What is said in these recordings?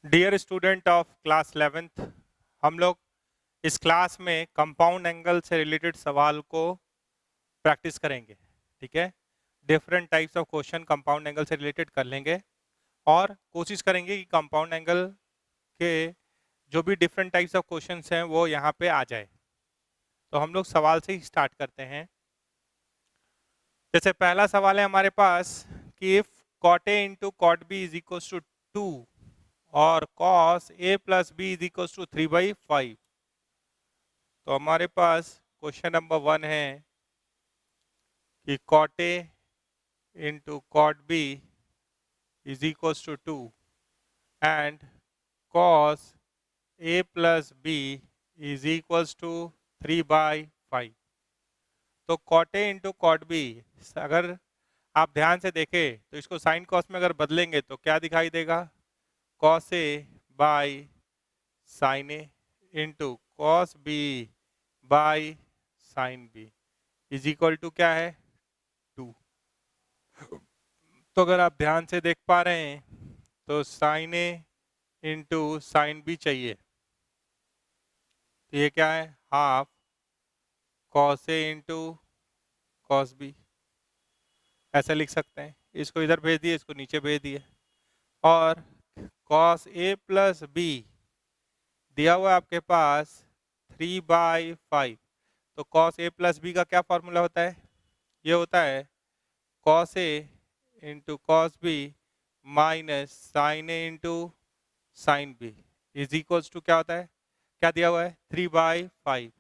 Dear student of class 11th, हम लोग इस क्लास में कंपाउंड एंगल से रिलेटेड सवाल को प्रैक्टिस करेंगे। ठीक है, different types of question compound angle से रिलेटेड कर लेंगे और कोशिश करेंगे कि कंपाउंड एंगल के जो भी डिफरेंट टाइप्स ऑफ क्वेश्चंस हैं वो यहाँ पे आ जाए। तो हम लोग सवाल से ही स्टार्ट करते हैं। जैसे पहला सवाल है हमारे पास कि if cot a into cot b is equal to 2 और cos a plus b is equal to 3/5। तो हमारे पास क्वेश्चन नंबर 1 है कि cot a into cot b is equal to 2 and cos a plus b is equal to 3/5। तो cot a into cot b, अगर आप ध्यान से देखें तो इसको साइन कॉस में अगर बदलेंगे तो क्या दिखाई देगा? cos a by sine A into cos b by sine b is equal to क्या है? 2। तो अगर आप ध्यान से देख पा रहे हैं तो साइन ए इंटू साइन बी चाहिए, तो ये क्या है? Half cos A into cos B, ऐसा लिख सकते हैं। इसको इधर भेज दिए, इसको नीचे भेज दिए। और कॉस ए प्लस बी दिया हुआ है आपके पास 3/5। तो कॉस ए प्लस बी का क्या फॉर्मूला होता है? ये होता है cos A into cos B minus sine A into sine b is equals to क्या होता है? क्या दिया हुआ है? 3/5।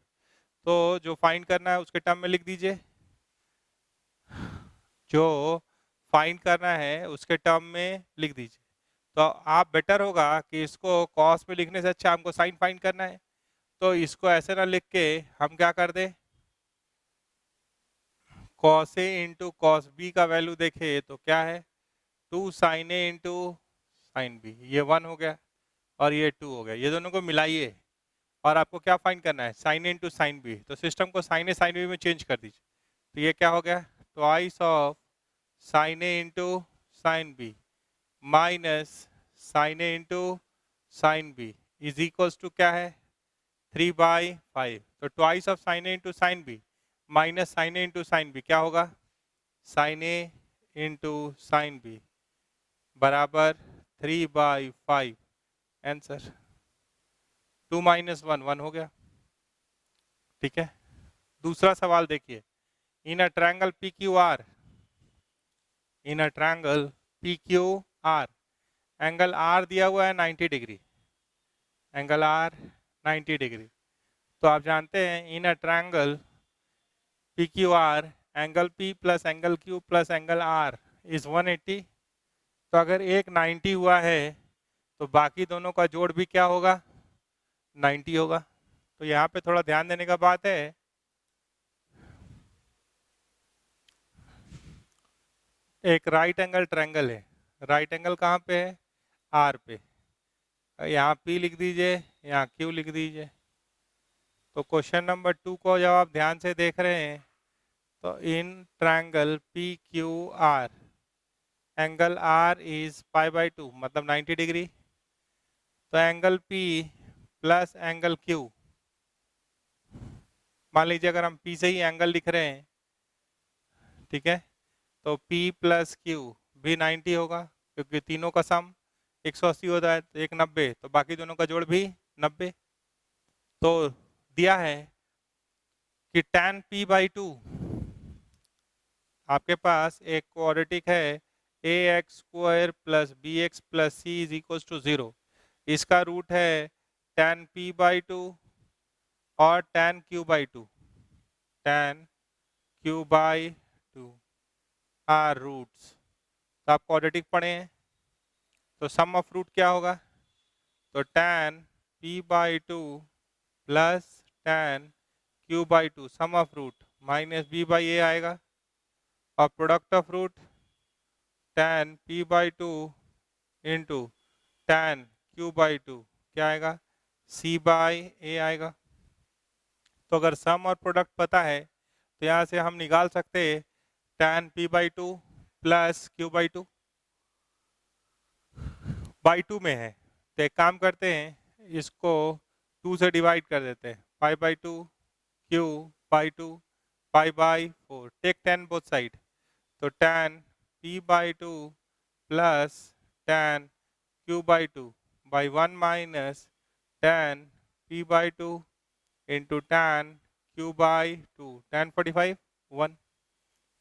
तो जो फाइंड करना है उसके टर्म में लिख दीजिए, जो फाइंड करना है उसके टर्म में लिख दीजिए। तो आप बेटर होगा कि इसको कॉस में लिखने से अच्छा हमको साइन फाइंड करना है, तो इसको ऐसे ना लिख के हम क्या कर दें, cos A into cos B का वैल्यू देखे तो क्या है? 2 साइन ए इंटू साइन बी, ये 1 हो गया और ये 2 हो गया। ये दोनों को मिलाइए और आपको क्या फाइंड करना है? साइन ए इंटू साइन बी। तो सिस्टम को साइन ए साइन बी में चेंज कर दीजिए। तो ये क्या हो गया? Twice of sine A into sine B minus sine A into sine b is equals to क्या है? 3/5। तो twice of sine A into sine B minus sine A into sine b क्या होगा? साइन ए इंटू साइन बी बराबर 3/5। Answer 2 minus 1 हो गया। ठीक है, दूसरा सवाल देखिए। In a triangle p q r, in a triangle p q r, angle r दिया हुआ है 90 डिग्री, एंगल आर 90 डिग्री। तो आप जानते हैं in a triangle p q r angle p plus angle q plus angle r is 180। तो अगर एक 90 हुआ है तो बाकी दोनों का जोड़ भी क्या होगा? 90 होगा। तो यहाँ पे थोड़ा ध्यान देने का बात है, एक राइट एंगल ट्रायंगल है। राइट एंगल कहाँ पे है? आर पे। यहाँ पी लिख दीजिए, यहाँ क्यू लिख दीजिए। तो क्वेश्चन नंबर 2 को जब आप ध्यान से देख रहे हैं तो in triangle p q r angle r is π/2 मतलब 90 डिग्री। तो angle p plus angle q, मान लीजिए अगर हम पी से ही एंगल लिख रहे हैं, ठीक है, तो P प्लस क्यू भी 90 होगा क्योंकि तीनों का सम 180 होता है, तो 190, तो बाकी दोनों का जोड़ भी 90। तो दिया है कि tan P/2 आपके पास एक क्वाड्रेटिक है ax² plus bx plus C is equal to 0। इसका रूट है tan P/2 और tan Q/2, tan Q/2 are roots. तो आप क्वाड्रेटिक पढ़े हैं, तो सम ऑफ रूट क्या होगा? तो tan P/2 plus tan Q/2 sum of root minus b/a आएगा, और product of root tan P/2 into tan Q/2 क्या आएगा? c/a आएगा। तो अगर सम और प्रोडक्ट पता है तो यहाँ से हम निकाल सकते हैं tan P/2 plus Q/2 by 2 में है, तो एक काम करते हैं, इसको 2 से डिवाइड कर देते हैं, 5/2 q by 2 5/4, take 10 both side, तो 10 p/2 plus 10 q/2 by 1 minus 10 p/2 into 10 q/2, 10/45 1।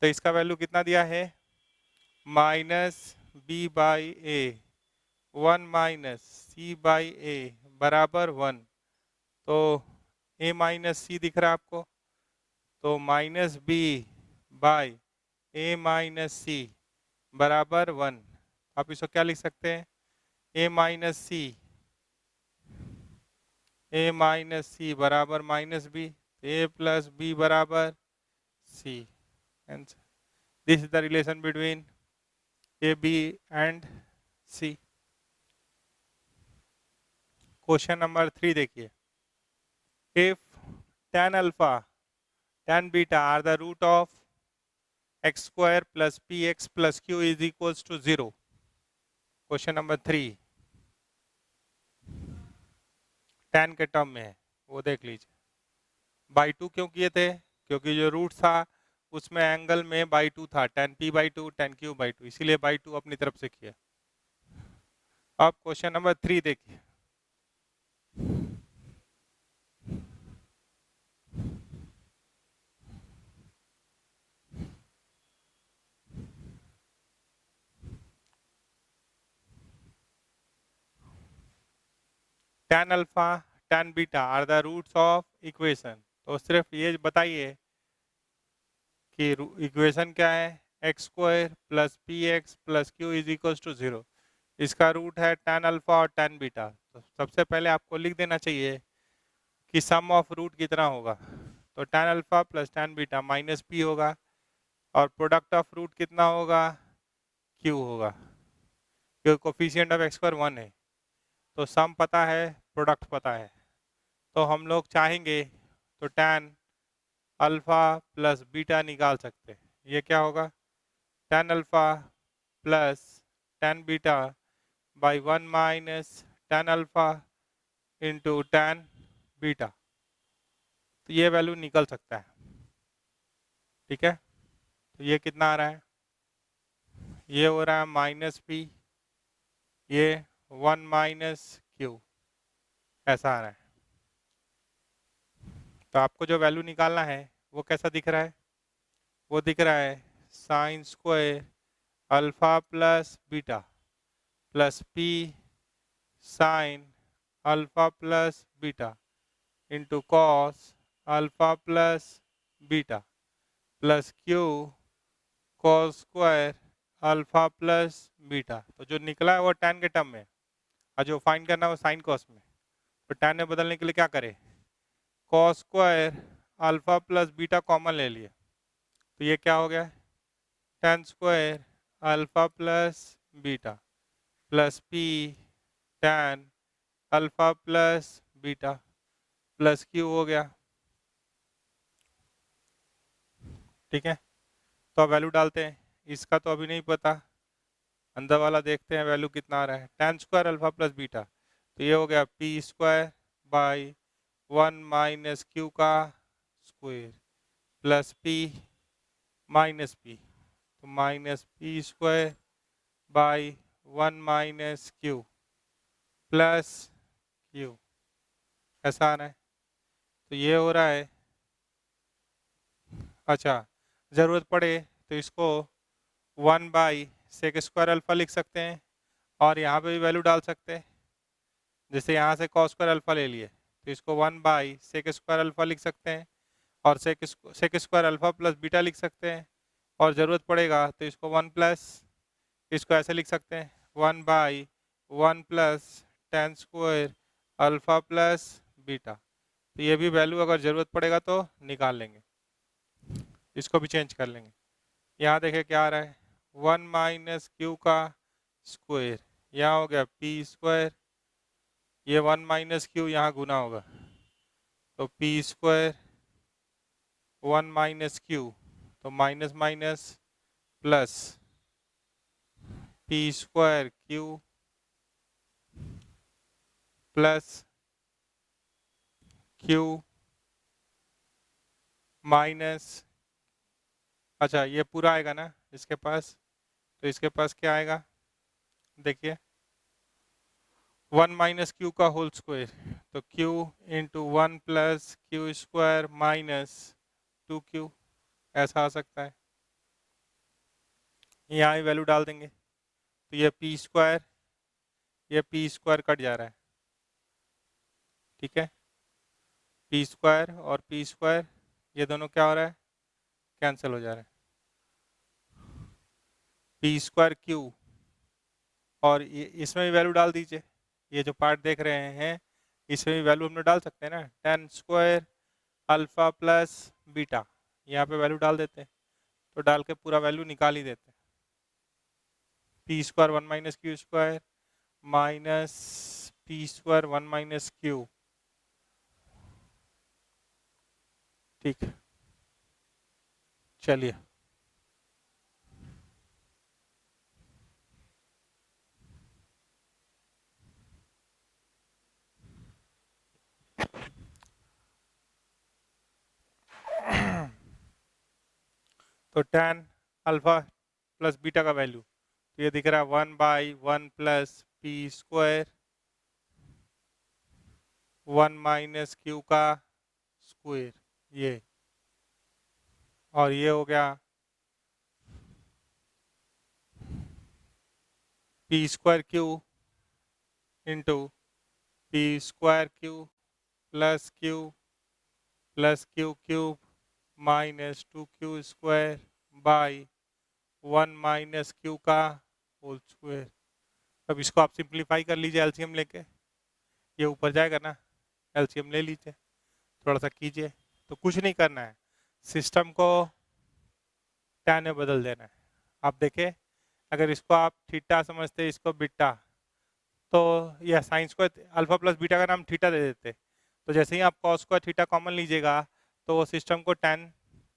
तो इसका वैल्यू कितना दिया है, -b/a 1 माइनस c/a बराबर 1। तो a माइनस सी दिख रहा है आपको, तो -b/a माइनस सी बराबर 1। आप इसको क्या लिख सकते हैं, a माइनस सी बराबर -b, a प्लस b बराबर c। Answer, this is the relation between a b and c. Question number 3 देखिए, if tan alpha tan beta are the root of x square plus p x plus q is equals to 0। Question number 3 tan के term में है, वो देख लीजिए। By 2 क्यों किए थे, क्योंकि जो रूट था उसमें एंगल में बाई 2 था, tan p/2 tan q/2, इसीलिए बाई 2 अपनी तरफ से किया। अब क्वेश्चन नंबर 3 देखिए, tan alpha tan beta are the roots of equation. तो सिर्फ ये बताइए कि इक्वेशन क्या है, x square plus p x plus q is equal to 0। इसका रूट है tan अल्फा और tan बीटा। तो सबसे पहले आपको लिख देना चाहिए कि सम ऑफ रूट कितना होगा, तो tan alpha plus tan beta minus P होगा, और प्रोडक्ट ऑफ रूट कितना होगा, क्यू होगा, क्योंकि कोफिशिएंट ऑफ एक्स स्क्वायर 1 है। तो सम पता है, प्रोडक्ट पता है, तो हम लोग चाहेंगे तो tan अल्फा प्लस बीटा निकाल सकते हैं। ये क्या होगा, tan alpha plus tan beta by 1 minus tan alpha into tan beta. तो ये वैल्यू निकल सकता है, ठीक है। तो ये कितना आ रहा है, ये हो रहा है -p, ये 1 माइनस क्यू, ऐसा आ रहा है। तो आपको जो वैल्यू निकालना है वो कैसा दिख रहा है, वो दिख रहा है sine square alpha plus beta plus P sine alpha plus beta into cos alpha plus beta plus Q cos square alpha plus beta. तो जो निकला है वो tan के टर्म में, और जो फाइंड करना है वो साइन कॉस में। तो tan में बदलने के लिए क्या करें, cos square alpha plus beta common ले लिए, तो ये क्या हो गया, tan square alpha plus beta plus P tan alpha plus beta plus Q हो गया, ठीक है। तो अब वैल्यू डालते हैं, इसका तो अभी नहीं पता, अंदर वाला देखते हैं वैल्यू कितना आ रहा है। tan square alpha plus beta, तो ये हो गया P square by 1 minus Q का square plus P minus P, तो minus P square by 1 minus Q plus Q, ऐसा आ रहा है। तो ये हो रहा है, अच्छा ज़रूरत पड़े तो इसको 1 बाई सेक स्क्वायर अल्फा लिख सकते हैं, और यहाँ पे भी वैल्यू डाल सकते हैं। जैसे यहाँ से कॉस स्क्वायर अल्फा ले लिए, तो इसको 1 बाई सेक स्क्वायर अल्फा लिख सकते हैं, और sec square alpha plus beta लिख सकते हैं, और ज़रूरत पड़ेगा तो इसको 1 प्लस, इसको ऐसे लिख सकते हैं 1 by 1 plus tan square alpha plus beta. तो ये भी वैल्यू अगर ज़रूरत पड़ेगा तो निकाल लेंगे, इसको भी चेंज कर लेंगे। यहाँ देखें क्या आ रहा है, 1 माइनस क्यू का स्क्वायर, यहाँ हो गया पी स्क्वायर, ये 1 माइनस क्यू यहाँ गुना होगा, तो पी स्क्वायर 1 माइनस क्यू, तो minus minus plus P square Q plus Q minus, अच्छा ये पूरा आएगा ना इसके पास, तो इसके पास क्या आएगा देखिए 1 माइनस क्यू का होल स्क्वायर, तो Q into 1 plus Q square minus 2q, ऐसा आ सकता है। यहाँ ही वैल्यू डाल देंगे तो ये पी स्क्वायर, ये पी स्क्वायर कट जा रहा है, ठीक है, पी स्क्वायर और पी स्क्वायर ये दोनों क्या हो रहा है, कैंसिल हो जा रहा है। पी स्क्वायर क्यू, और ये इसमें भी वैल्यू डाल दीजिए, ये जो पार्ट देख रहे हैं इसमें भी वैल्यू हम लोग डाल सकते हैं ना, 10 स्क्वायर अल्फा प्लस बीटा, यहाँ पे वैल्यू डाल देते हैं, तो डाल के पूरा वैल्यू निकाल ही देते हैं। P square 1 minus Q square minus P square 1 minus Q, ठीक, चलिए तो tan अल्फा प्लस बीटा का वैल्यू, तो ये दिख रहा है 1/1 plus P square 1 minus Q का स्क्वायर, ये, और ये हो गया P square Q into P square Q plus Q cube minus 2q square by 1 minus Q का होल स्क्वायर। अब इसको आप सिंप्लीफाई कर लीजिए एलसीएम लेके, ये ऊपर जाएगा ना, एलसीएम ले लीजिए, थोड़ा सा कीजिए, तो कुछ नहीं करना है, सिस्टम को tan में बदल देना है। आप देखें अगर इसको आप थीटा समझते इसको बीटा, तो यह sine square alpha plus beta का नाम थीटा दे देते, तो जैसे ही आप कॉस स्क्वायर थीटा कॉमन लीजिएगा तो वो सिस्टम को टैन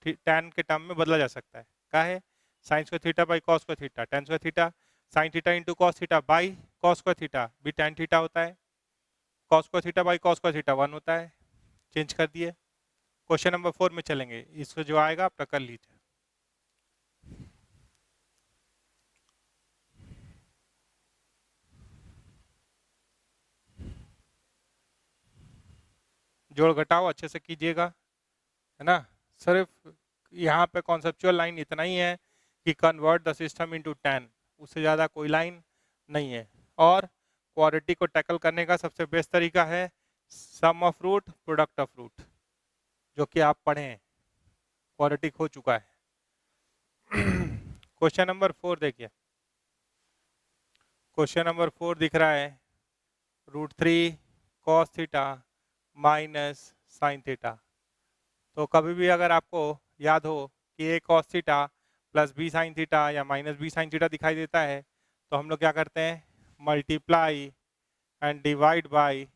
के टर्म में बदला जा सकता है। क्या है, sine square theta by cos square theta, tan square theta sine theta into cos theta by cos square theta भी टैन थीटा होता है, cos square theta by cos square theta 1 होता है, चेंज कर दिए। क्वेश्चन नंबर 4 में चलेंगे, इसको जो आएगा आप कर लीजिए। जोड़ घटाओ अच्छे से कीजिएगा, है ना, सिर्फ यहाँ पे कॉन्सेप्चुअल लाइन इतना ही है कि convert the system into tan, उससे ज़्यादा कोई लाइन नहीं है। और क्वाड्रेटिक को टैकल करने का सबसे बेस्ट तरीका है sum of root product of root, जो कि आप पढ़े हैं, क्वाड्रेटिक हो चुका है। क्वेश्चन नंबर 4 देखिए, क्वेश्चन नंबर 4 दिख रहा है √3 cos theta minus sine theta. तो कभी भी अगर आपको याद हो कि a cos theta plus b sine theta या माइनस बी साइन थीटा दिखाई देता है, तो हम लोग क्या करते हैं, multiply and divide by,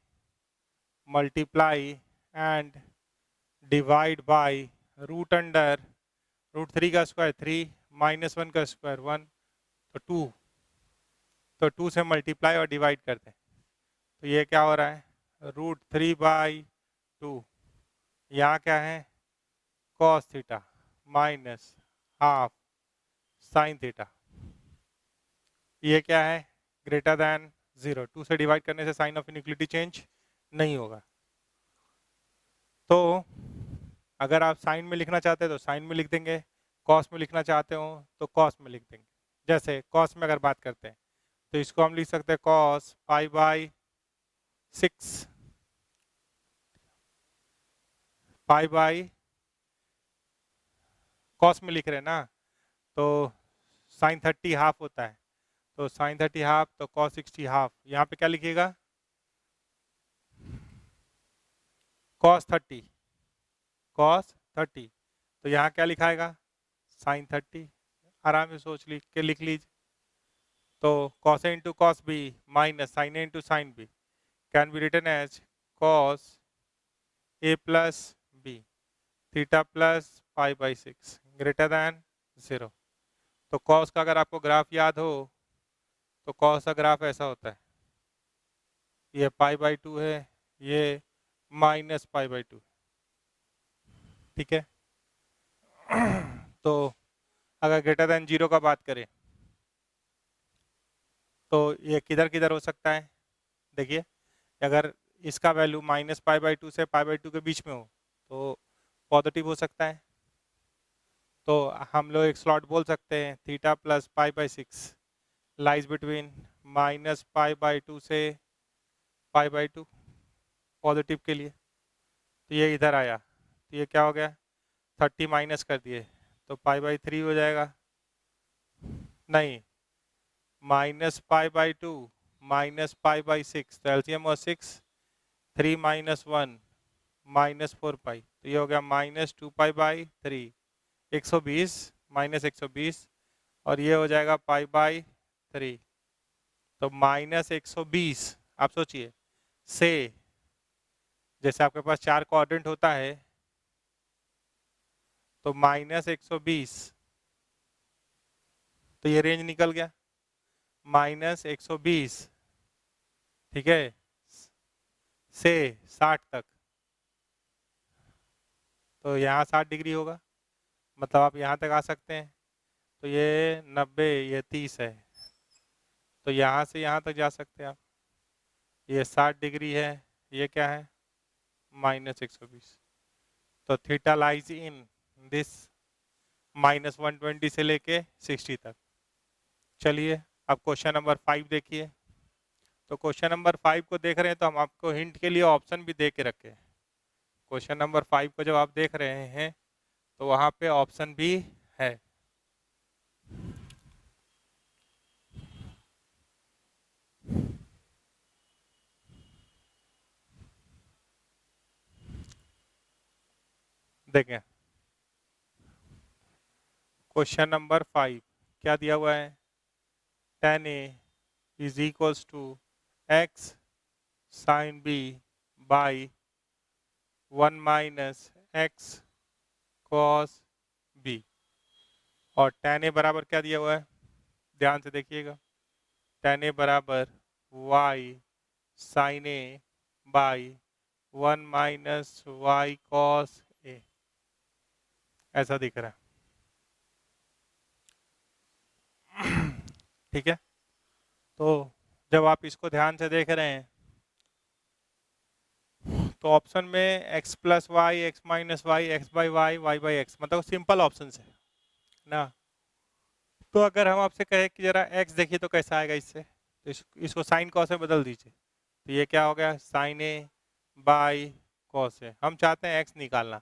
multiply and divide by root under √3 का स्क्वायर 3 माइनस 1 का स्क्वायर 1, तो 2, तो 2 से मल्टीप्लाई और डिवाइड करते हैं, तो ये क्या हो रहा है √3/2, यहाँ क्या है cos theta minus half sine theta, ये क्या है ग्रेटर देन 0, 2 से डिवाइड करने से साइन ऑफ इनइक्वालिटी चेंज नहीं होगा। तो अगर आप साइन में लिखना चाहते हैं तो साइन में लिख देंगे, कॉस में लिखना चाहते हो तो कॉस में लिख देंगे। जैसे कॉस में अगर बात करते हैं तो इसको हम लिख सकते हैं कॉस π/6, π/, कॉस में लिख रहे हैं ना, तो साइन 30 हाफ होता है, तो साइन 30 हाफ तो कॉस 60 हाफ, यहाँ पे क्या लिखिएगा कॉस 30, कॉस 30, तो यहाँ क्या लिखाएगा साइन 30, आराम से सोच के लिख लीजिए। तो cos A into cos B minus sine A into sine B can be written as cos A plus B theta plus π/6 greater than 0। तो कॉस का अगर आपको ग्राफ याद हो तो कॉस का ग्राफ ऐसा होता है, ये π/2 है, ये -π/2, ठीक है। तो अगर ग्रेटर देन 0 का बात करें तो ये किधर किधर हो सकता है, देखिए अगर इसका वैल्यू -π/2 से π/2 के बीच में हो तो पॉजिटिव हो सकता है। तो हम लोग एक स्लॉट बोल सकते हैं थीटा प्लस π/6 लाइज बिटवीन -π/2 से π/2 पॉजिटिव के लिए। तो ये इधर आया तो ये क्या हो गया, 30 माइनस कर दिए तो π/3 हो जाएगा, नहीं -π/2 -π/6 तो एलसीएम और 6, 3 - 1 -4π तो ये हो गया -2π/3, 120 -120 और ये हो जाएगा π/3। तो -120 आप सोचिए से, जैसे आपके पास 4 क्वाड्रेंट होता है तो -120 तो ये रेंज निकल गया -120, ठीक है, से 60 तक। तो यहाँ 60 डिग्री होगा, मतलब आप यहाँ तक आ सकते हैं। तो ये 90, ये 30 है, तो यहाँ से यहाँ तक जा सकते हैं आप। ये 60 डिग्री है, ये क्या है -120। तो थीटा लाइज इन दिस -120 से लेके 60 तक। चलिए अब क्वेश्चन नंबर 5 देखिए। तो क्वेश्चन नंबर 5 को देख रहे हैं तो हम आपको हिंट के लिए ऑप्शन भी दे के रखे हैं। क्वेश्चन नंबर 5 को जब आप देख रहे हैं तो वहाँ पे ऑप्शन भी है। देखें क्वेश्चन नंबर 5 क्या दिया हुआ है, tan A is equals to x sin B by 1 minus x cos B। और tan A बराबर क्या दिया हुआ है, ध्यान से देखिएगा, tan A बराबर y sin A by 1 minus y cos A, ऐसा दिख रहा है, ठीक है। तो जब आप इसको ध्यान से देख रहे हैं तो ऑप्शन में x plus y, x minus y, x by y, y by x, मतलब सिंपल ऑप्शन है ना। तो अगर हम आपसे कहें कि जरा x देखिए तो कैसा आएगा इससे, तो इसको साइन कॉस में बदल दीजिए। तो ये क्या हो गया, sine A by cos A. हम चाहते हैं x निकालना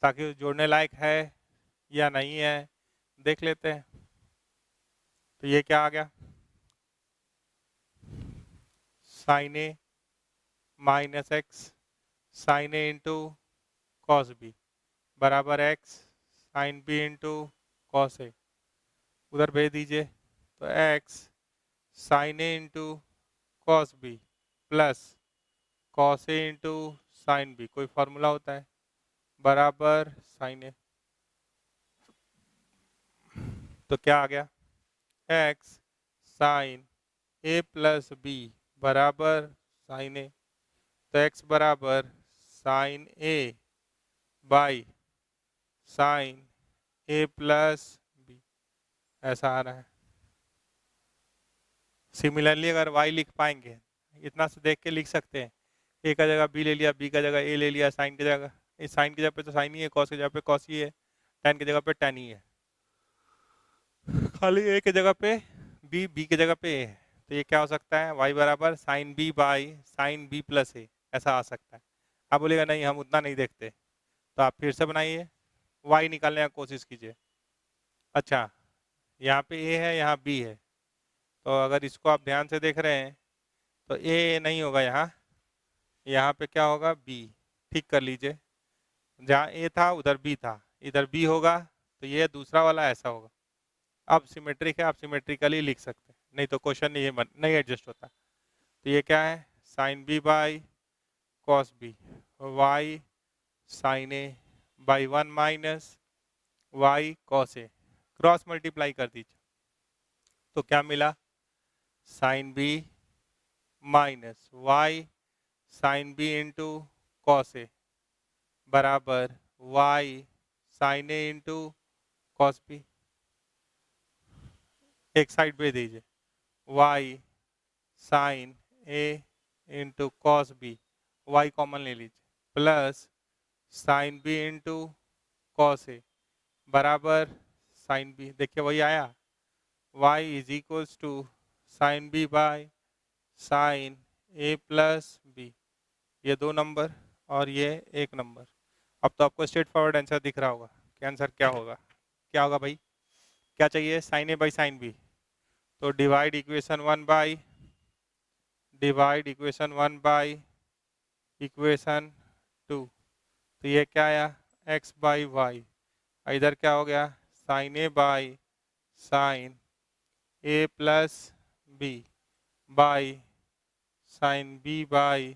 ताकि जोड़ने लायक है या नहीं है देख लेते हैं। तो ये क्या आ गया, sine A minus X sine A into cos B बराबर X sine B into cos A, उधर भेज दीजिए। तो एक्स साइन ए into cos B plus cos ए इंटू साइन बी, कोई फॉर्मूला होता है, बराबर साइन ए। तो क्या आ गया, एक्स साइन ए प्लस बी बराबर साइन ए। तो एक्स बराबर sine A by sine A plus B, ऐसा आ रहा है। सिमिलरली अगर y लिख पाएंगे, इतना से देख के लिख सकते हैं, a का जगह b ले लिया, b का जगह a ले लिया, साइन की जगह, इस साइन की जगह पे तो साइन ही है, कॉस की जगह पे कॉस ही है, tan की जगह पे tan ही है, खाली a की जगह पे b की जगह पे a है। तो ये क्या हो सकता है, y बराबर sine b by sine b plus a, ऐसा आ सकता है। आप बोलेगा नहीं हम उतना नहीं देखते, तो आप फिर से बनाइए, y निकालने की कोशिश कीजिए। अच्छा यहाँ पे a है, यहाँ b है, तो अगर इसको आप ध्यान से देख रहे हैं तो a नहीं होगा, यहाँ पे क्या होगा, b, ठीक कर लीजिए, जहाँ a था उधर b था, इधर b होगा, तो ये दूसरा वाला ऐसा होगा। अब सिमेट्रिक है, आप सिमेट्रिकली लिख सकते हैं, नहीं तो क्वेश्चन नहीं एडजस्ट होता। तो ये क्या है, sine b by cos B Y sine A by 1 minus Y cos A, cross multiply कर दीजिए। तो क्या मिला, sine B minus Y sine B into cos A बराबर वाई साइन ए इंटू कॉस बी। एक साइड पे दीजिए वाई साइन ए into cos B, Y common ले लीजिए, plus sine B into cos A बराबर साइन बी। देखिए वही आया, Y is equals to sine b by sine A plus b. ये 2 नंबर और ये 1 नंबर। अब तो आपको स्ट्रेट फॉरवर्ड आंसर दिख रहा होगा कि आंसर क्या होगा। क्या होगा भाई, क्या चाहिए, sine A by sine b. तो डिवाइड इक्वेशन 1 बाई इक्वेशन 2। तो ये क्या आया, x बाई वाई। इधर क्या हो गया, sine A by sine A plus b by sine b by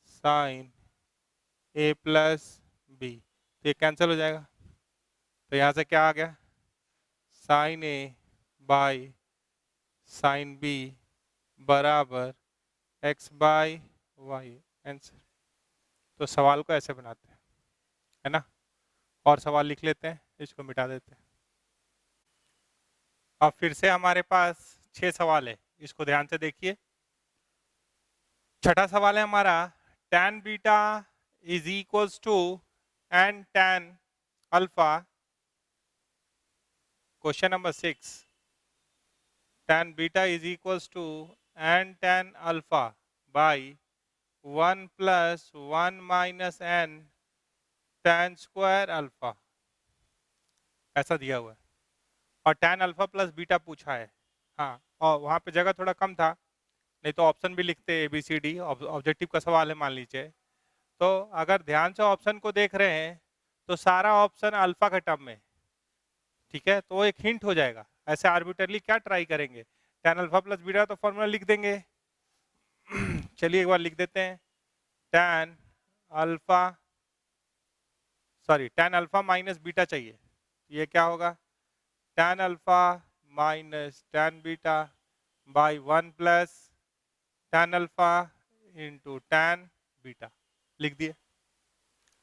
sine A plus b. तो ये कैंसिल हो जाएगा। तो यहाँ से क्या आ गया, sine A by sine b बराबर x बाई वाई आंसर। तो सवाल को ऐसे बनाते हैं, है ना। और सवाल लिख लेते हैं, इसको मिटा देते हैं। अब फिर से हमारे पास 6 सवाल है, इसको ध्यान से देखिए। छठा सवाल है हमारा, tan beta is equals to n tan alpha. Question number 6, tan beta is equals to n tan alpha by 1 plus 1 minus n tan square alpha, ऐसा दिया हुआ है। और tan अल्फा प्लस बीटा पूछा है। हाँ, और वहाँ पे जगह थोड़ा कम था, नहीं तो ऑप्शन भी लिखते ABCD, ऑब्जेक्टिव का सवाल है मान लीजिए। तो अगर ध्यान से ऑप्शन को देख रहे हैं तो सारा ऑप्शन अल्फा के टर्म में, ठीक है। तो एक हिंट हो जाएगा, ऐसे आर्बिटरली क्या ट्राई करेंगे। tan अल्फा प्लस बीटा तो फॉर्मूला लिख देंगे। चलिए एक बार लिख देते हैं, tan alpha tan alpha minus beta चाहिए। ये क्या होगा, tan alpha minus tan beta by 1 plus tan alpha into tan beta, लिख दिए।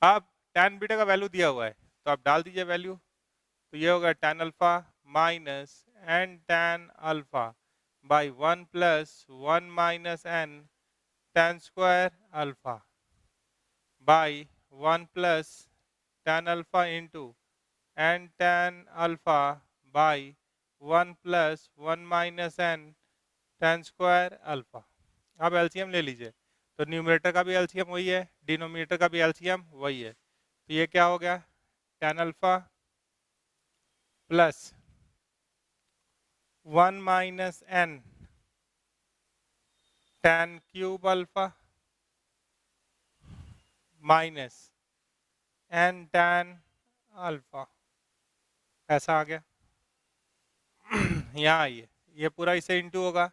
अब tan बीटा का वैल्यू दिया हुआ है तो आप डाल दीजिए वैल्यू। तो ये होगा tan alpha minus n tan alpha by 1 plus 1 minus n tan square alpha by 1 plus tan alpha into n tan alpha by 1 plus 1 minus n tan square alpha. अब एलसीएम ले लीजिए, तो न्यूमरेटर का भी LCM वही है, denominator का भी एलसीएम वही है। तो ये क्या हो गया, tan alpha plus 1 minus n tan cube alpha minus n tan alpha, ऐसा आ गया। यहाँ आइए, ये पूरा इसे इंटू होगा,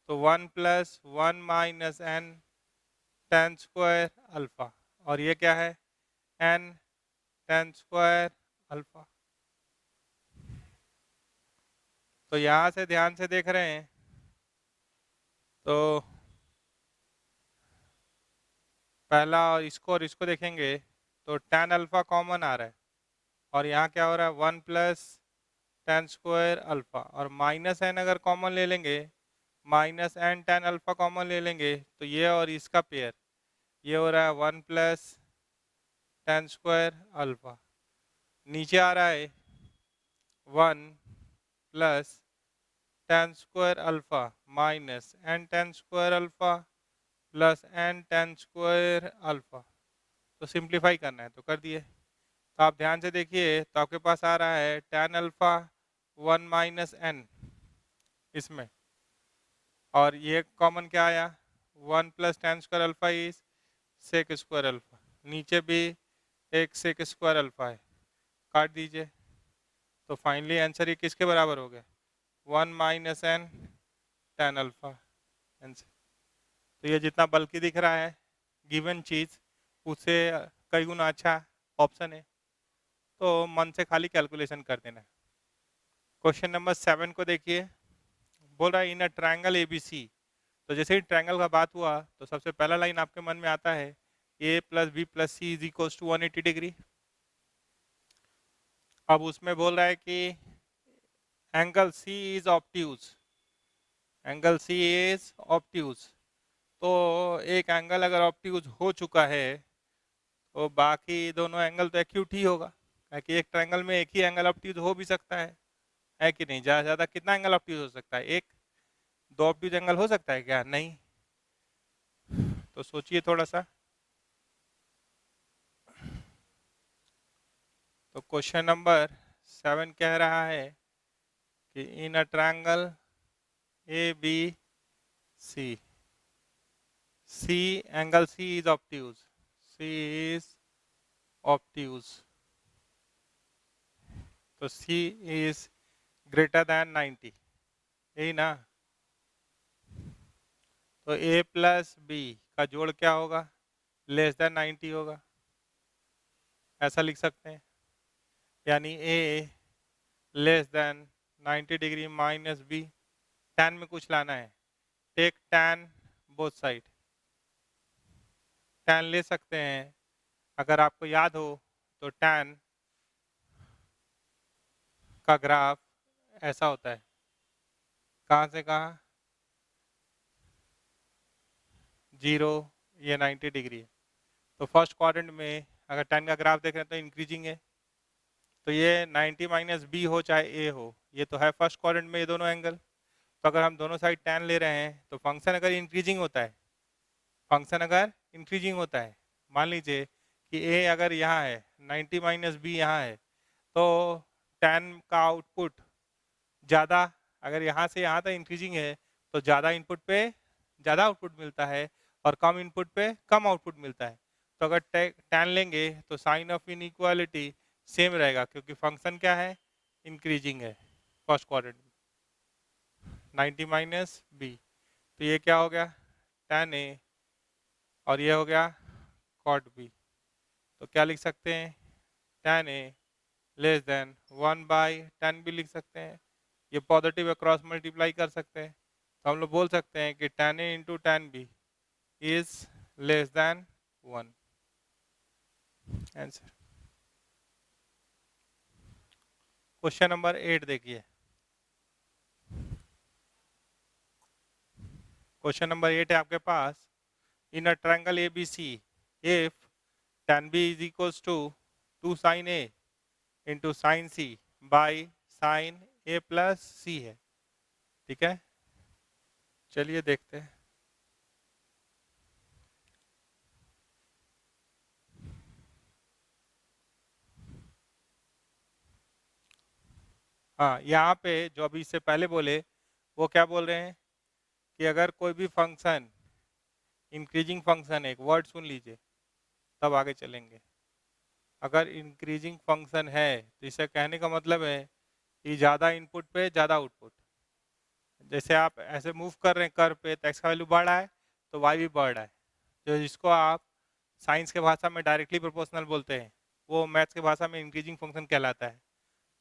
तो 1 plus 1 minus n tan square alpha, और ये क्या है, n tan स्क्वायर अल्फा। तो यहाँ से ध्यान से देख रहे हैं तो पहला और इसको देखेंगे तो tan अल्फा कॉमन आ रहा है, और यहाँ क्या हो रहा है, 1 प्लस tan स्क्वायर अल्फा, और माइनस n अगर कॉमन ले लेंगे, minus n tan alpha common ले लेंगे, तो ये और इसका पेयर, ये हो रहा है 1 प्लस tan स्क्वायर अल्फा। नीचे आ रहा है 1 plus tan square alpha minus n tan square alpha plus n tan square alpha. तो सिंप्लीफाई करना है तो कर दिए। तो आप ध्यान से देखिए, तो आपके पास आ रहा है tan अल्फा 1 माइनस n इसमें, और ये कॉमन क्या आया, 1 plus tan square alpha is sec square alpha, नीचे भी एक सेक स्क्वायर अल्फा है, काट दीजिए। तो फाइनली आंसर ये किसके बराबर हो गया, 1 minus n tan alpha answer. तो ये जितना बल्कि दिख रहा है गिवन चीज़, उससे कई गुना अच्छा ऑप्शन है, तो मन से खाली कैलकुलेशन कर देना है। क्वेश्चन नंबर 7 को देखिए, बोल रहा है इन अ ट्रायंगल ABC। तो जैसे ही ट्रायंगल का बात हुआ तो सबसे पहला लाइन आपके मन में आता है a plus B plus C is equal to 180 degree. अब उसमें बोल रहा है कि angle C is obtuse, angle C is obtuse. तो एक एंगल अगर ऑब्ट्यूज हो चुका है तो बाकी दोनों एंगल तो एक्यूट ही होगा, क्योंकि एक ट्रायंगल में एक ही एंगल ऑब्ट्यूज हो भी सकता है कि नहीं? ज़्यादा ज़्यादा कितना एंगल ऑब्ट्यूज हो सकता है? एक, दो ऑब्ट्यूज एंगल हो सकता है क्या? नहीं। तो सोचिए थोड़ा सा। तो क्वेश्चन नंबर 7 कह रहा है कि in a triangle A B C, C angle C is obtuse, C is obtuse, तो सी इज ग्रेटर देन 90, यही ना? तो a प्लस बी का जोड़ क्या होगा? लेस देन 90 होगा, ऐसा लिख सकते हैं। यानी a less than 90 degree minus b. tan में कुछ लाना है, take tan both side, tan ले सकते हैं। अगर आपको याद हो तो tan का ग्राफ ऐसा होता है, कहाँ से कहाँ? 0, ये 90 डिग्री है। तो फर्स्ट क्वाड्रेंट में अगर tan का ग्राफ देख रहे हैं तो इंक्रीजिंग है, तो ये 90 माइनस बी हो चाहे a हो, ये तो है फर्स्ट क्वाड्रेंट में ये दोनों एंगल। तो अगर हम दोनों साइड tan ले रहे हैं तो फंक्शन अगर इंक्रीजिंग होता है, फंक्शन अगर इंक्रीजिंग होता है, मान लीजिए कि a अगर यहाँ है, 90 माइनस बी यहाँ है, तो tan का आउटपुट ज़्यादा, अगर यहाँ से यहाँ तक इंक्रीजिंग है तो ज़्यादा इनपुट पे ज़्यादा आउटपुट मिलता है और कम इनपुट पे कम आउटपुट मिलता है। तो अगर tan लेंगे तो साइन ऑफ इनइक्वालिटी सेम रहेगा, क्योंकि फंक्शन क्या है? इंक्रीजिंग है फर्स्ट क्वाड्रेंट में, 90 माइनस बी। तो ये क्या हो गया? tan a, और ये हो गया cot b। तो क्या लिख सकते हैं? tan a less then 1/tan b लिख सकते हैं। ये पॉजिटिव है, क्रॉस मल्टीप्लाई कर सकते हैं, तो हम लोग बोल सकते हैं कि tan a into tan b is less than 1। Answer. Question number 8 देखिए। क्वेश्चन नंबर 8 है आपके पास, in a triangle A B C if tan b is equals to 2 sin a into sine C by sine a plus C है, ठीक है? चलिए देखते हैं। हाँ, यहाँ पे जो अभी इससे पहले बोले वो क्या बोल रहे हैं कि अगर कोई भी फंक्शन इंक्रीजिंग फंक्शन है, एक वर्ड सुन लीजिए तब आगे चलेंगे। अगर इंक्रीजिंग फंक्शन है तो इसे कहने का मतलब है कि ज़्यादा इनपुट पे ज़्यादा आउटपुट। जैसे आप ऐसे मूव कर रहे हैं कर्व पे तो एक्स का वैल्यू बढ़ रहा है तो वाई भी बढ़ रहा है, जो जिसको आप साइंस के भाषा में डायरेक्टली प्रोपोर्शनल बोलते हैं, वो मैथ्स के भाषा में इंक्रीजिंग फंक्शन कहलाता है।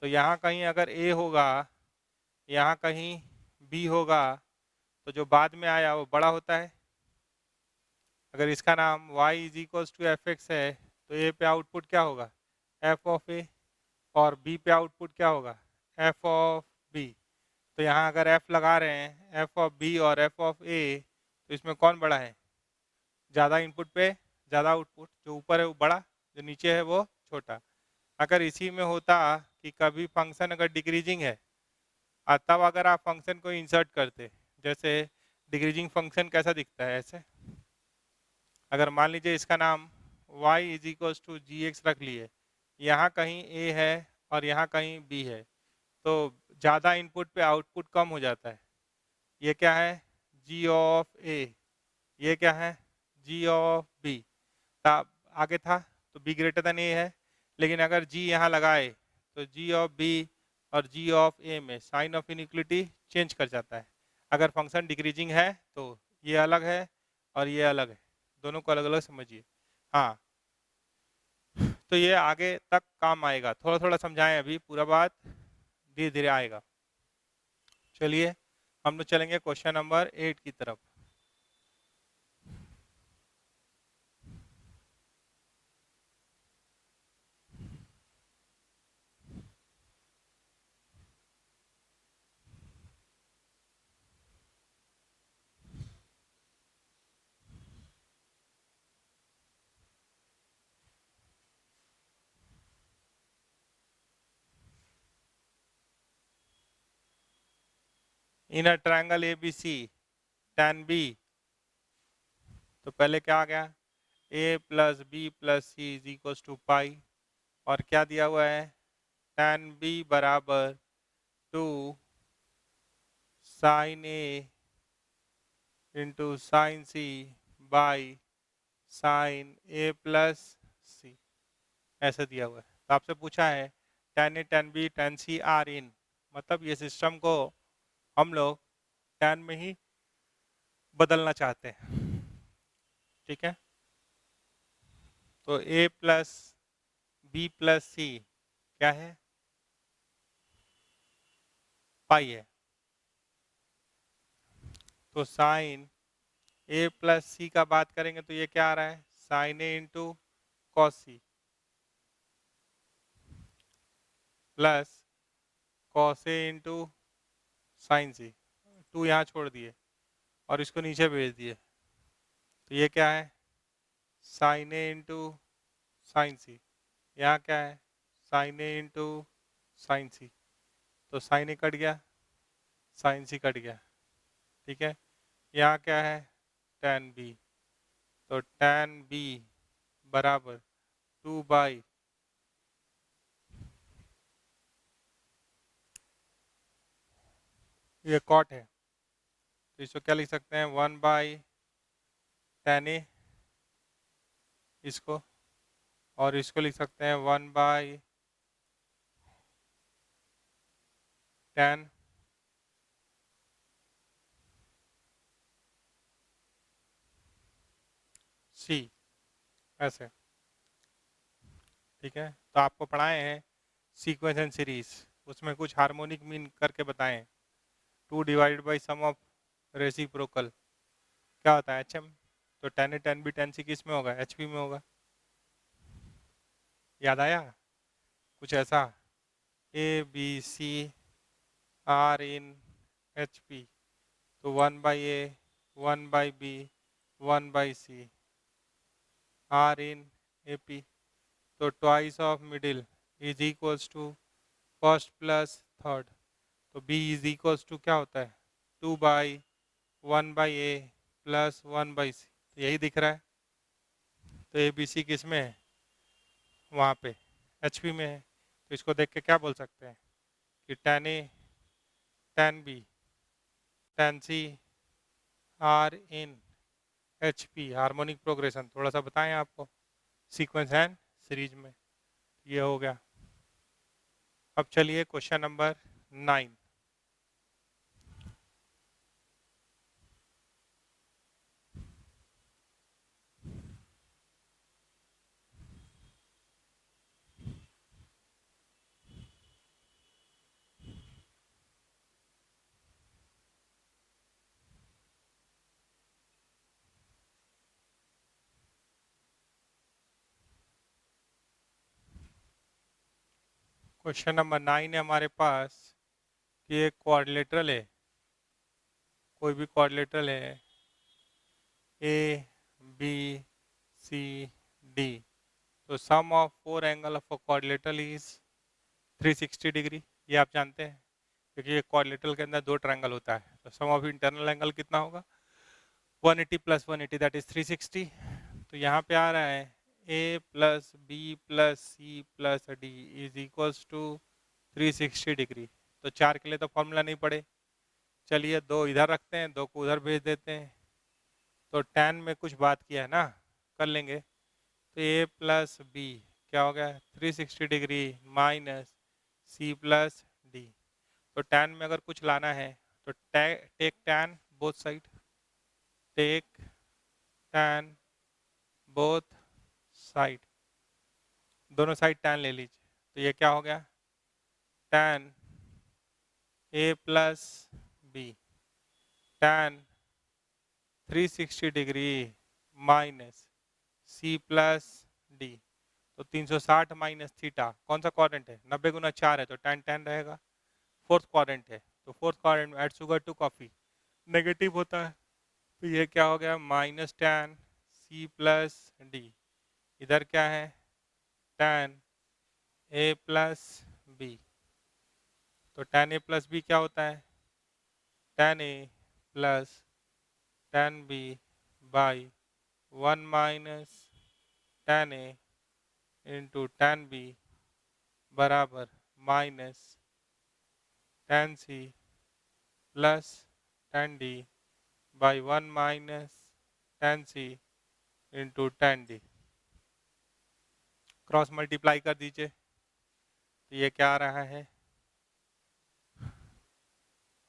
तो यहाँ कहीं अगर ए होगा, यहाँ कहीं बी होगा, तो जो बाद में आया वो बड़ा होता है। अगर इसका नाम y is equals to f x है तो ए पे आउटपुट क्या होगा? एफ ऑफ ए, और बी पे आउटपुट क्या होगा? F of b. तो यहाँ अगर एफ लगा रहे हैं, एफ ऑफ बी और एफ ऑफ ए, तो इसमें कौन बड़ा है? ज़्यादा इनपुट पे ज़्यादा आउटपुट, जो ऊपर है वो बड़ा, जो नीचे है वो छोटा। अगर इसी में होता कि कभी फंक्शन अगर डिक्रीजिंग है तब अगर आप फंक्शन को इंसर्ट करते, जैसे डिक्रीजिंग फंक्शन कैसा दिखता है ऐसे, अगर मान लीजिए इसका नाम y is equal to g x रख लिए, यहाँ कहीं a है और यहाँ कहीं b है, तो ज़्यादा इनपुट पे आउटपुट कम हो जाता है। ये क्या है? g ऑफ a, ये क्या है? g of b। तब आगे था तो b ग्रेटर देन a है, लेकिन अगर g यहाँ लगाए तो g ऑफ b और g ऑफ a में साइन ऑफ इनइक्वालिटी चेंज कर जाता है। अगर फंक्शन डिक्रीजिंग है तो ये अलग है और ये अलग है, दोनों को अलग अलग समझिए। हाँ, तो ये आगे तक काम आएगा, थोड़ा थोड़ा समझाएं, अभी पूरा बात धीरे धीरे आएगा। चलिए हम लोग चलेंगे क्वेश्चन नंबर 8 की तरफ। In a triangle ABC tan B, तो पहले क्या आ गया, A plus B plus C is equal to pi, और क्या दिया हुआ है, tan B बराबर 2 sine A into sine C by sine A plus C, ऐसे दिया हुआ है। तो आपसे पूछा है tan A tan B tan C are in, मतलब ये सिस्टम को हम लोग tan में ही बदलना चाहते हैं, ठीक है। तो A plus B plus C क्या है, पाई है। तो साइन A प्लस सी का बात करेंगे तो ये क्या आ रहा है, sine A into cos c plus cos A into sine c, two यहाँ छोड़ दिए और इसको नीचे भेज दिए, तो ये क्या है, साइन A इंटू साइन सी, यहाँ क्या है, साइन A इंटू साइन सी, तो साइन A कट गया, साइन सी कट गया, ठीक है। यहाँ क्या है, tan B, तो tan B बराबर 2 बाई, ये कॉट है तो इसको क्या लिख सकते हैं, 1 बाई tan A, इसको, और इसको लिख सकते हैं 1 बाई tan C, ऐसे, ठीक है। तो आपको पढ़ाए हैं सीक्वेंस एंड सीरीज, उसमें कुछ हार्मोनिक मीन करके बताएं, 2 divided by sum of reciprocal क्या होता है, HM, तो tan A tan B tan C किस में होगा, HP में होगा, याद आया कुछ ऐसा, ABC R इन HP, तो 1 by A 1 by B 1 by C R in AP, तो twice of middle is equals to first plus third, तो B इज इक्वल्स टू क्या होता है, 2 by 1 by A plus 1 by C, तो यही दिख रहा है। तो ABC किस में है, वहाँ पे HP में है, तो इसको देख के क्या बोल सकते हैं कि tan A tan B tan C R in HP, harmonic progression थोड़ा सा बताएं आपको सीक्वेंस एंड सीरीज में, ये हो गया। अब चलिए क्वेश्चन नंबर 9, क्वेश्चन नंबर 9 है हमारे पास कि एक क्वाड्रिलेटरल है, कोई भी क्वाड्रिलेटरल है ए बी सी डी, तो sum of 4 angle of a quadrilateral is 360 degree, ये आप जानते हैं क्योंकि ये क्वाड्रिलेटरल के अंदर दो ट्रायंगल होता है, तो सम ऑफ इंटरनल एंगल कितना होगा, 180 प्लस 180 दैट इज 360, तो यहाँ पे आ रहा है A plus B plus C plus D is equals to 360 degree, तो 4 के लिए तो फॉर्मूला नहीं पड़े, चलिए दो इधर रखते हैं, दो को उधर भेज देते हैं, तो tan में कुछ बात किया है ना, कर लेंगे, तो a प्लस बी क्या हो गया 360 degree minus c plus d, तो tan में अगर कुछ लाना है तो take tan both side, take tan both side, दोनों साइड tan ले लीजिए, तो ये क्या हो गया tan a plus b tan 360 degree minus c plus d, तो 360 माइनस थीटा कौन सा क्वाड्रेंट है, 90 गुना 4 है तो tan tan रहेगा, फोर्थ क्वाड्रेंट है, तो फोर्थ क्वाड्रेंट में add sugar to coffee negative होता है, तो ये क्या हो गया minus tan c plus d, इधर क्या है tan ए प्लस बी, तो tan ए प्लस बी क्या होता है tan A plus tan B by 1 minus tan A into tan B बराबर minus tan C plus tan D by 1 minus tan C into tan D। Cross multiply कर दीजिए तो ये क्या आ रहा है,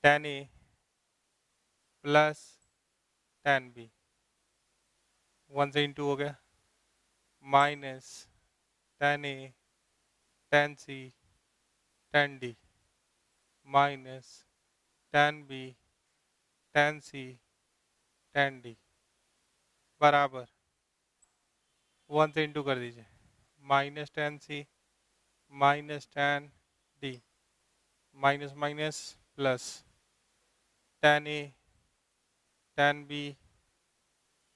tan A plus tan B 1 से इंटू हो गया minus tan A tan C tan D minus tan B tan C tan D बराबर 1 से इंटू कर दीजिए minus tan C minus tan D minus minus plus tan A tan B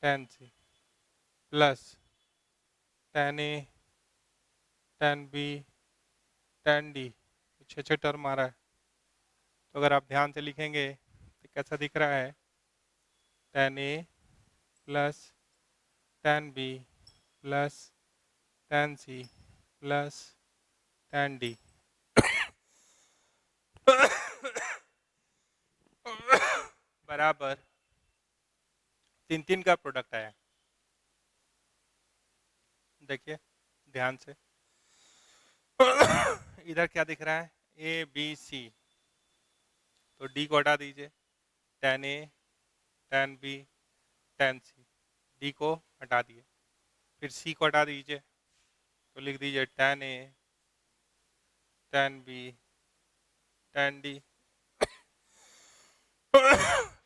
tan C plus tan A tan B tan D। छः term आ रहा है, तो अगर आप ध्यान से लिखेंगे तो कैसा दिख रहा है, tan A plus tan B plus tan C plus tan D बराबर 3 का प्रोडक्ट आया। देखिए ध्यान से इधर क्या दिख रहा है, ए बी सी, तो डी को हटा दीजिए, tan A tan B tan C, D को हटा दिए, फिर सी को हटा दीजिए तो लिख दीजिए tan A tan B tan D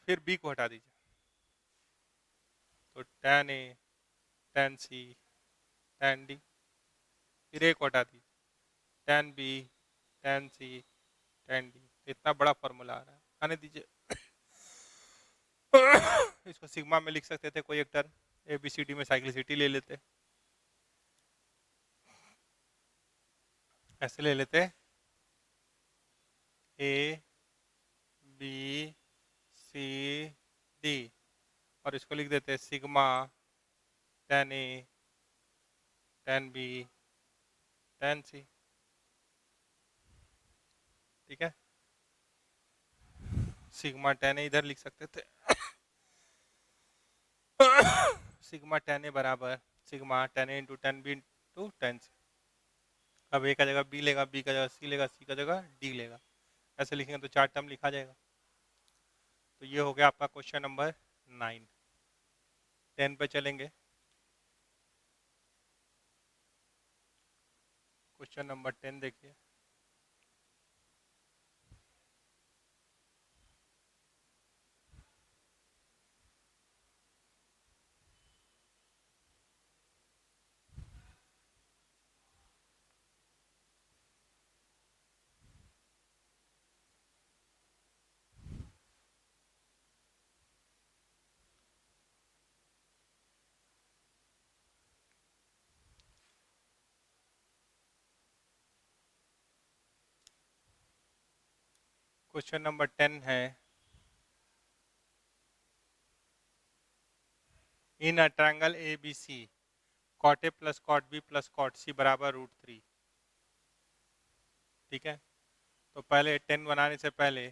फिर बी को हटा दीजिए तो tan A tan C tan D, फिर ए को हटा दीजिए tan B tan C tan D। इतना बड़ा फॉर्मूला आ रहा है, आने दीजिए। इसको सिग्मा में लिख सकते थे कोई एक term, a B C d में साइक्लिसिटी ले लेते, ऐसे ले लेते ए बी सी डी और इसको लिख देते sigma tan A tan B tan C। ठीक है, सिग्मा tan A इधर लिख सकते थे सिग्मा tan A बराबर sigma tan A into tan B into tan C। अब ए का जगह बी लेगा, बी का जगह सी लेगा, सी का जगह डी लेगा, ऐसे लिखेंगे तो 4 टर्म लिखा जाएगा। तो ये हो गया आपका क्वेश्चन नंबर 9। 10 पे चलेंगे, क्वेश्चन नंबर 10 देखिए। क्वेश्चन नंबर 10 है, in a triangle A B C cot A plus cot B plus cot C बराबर √3। ठीक है, तो पहले 10 बनाने से पहले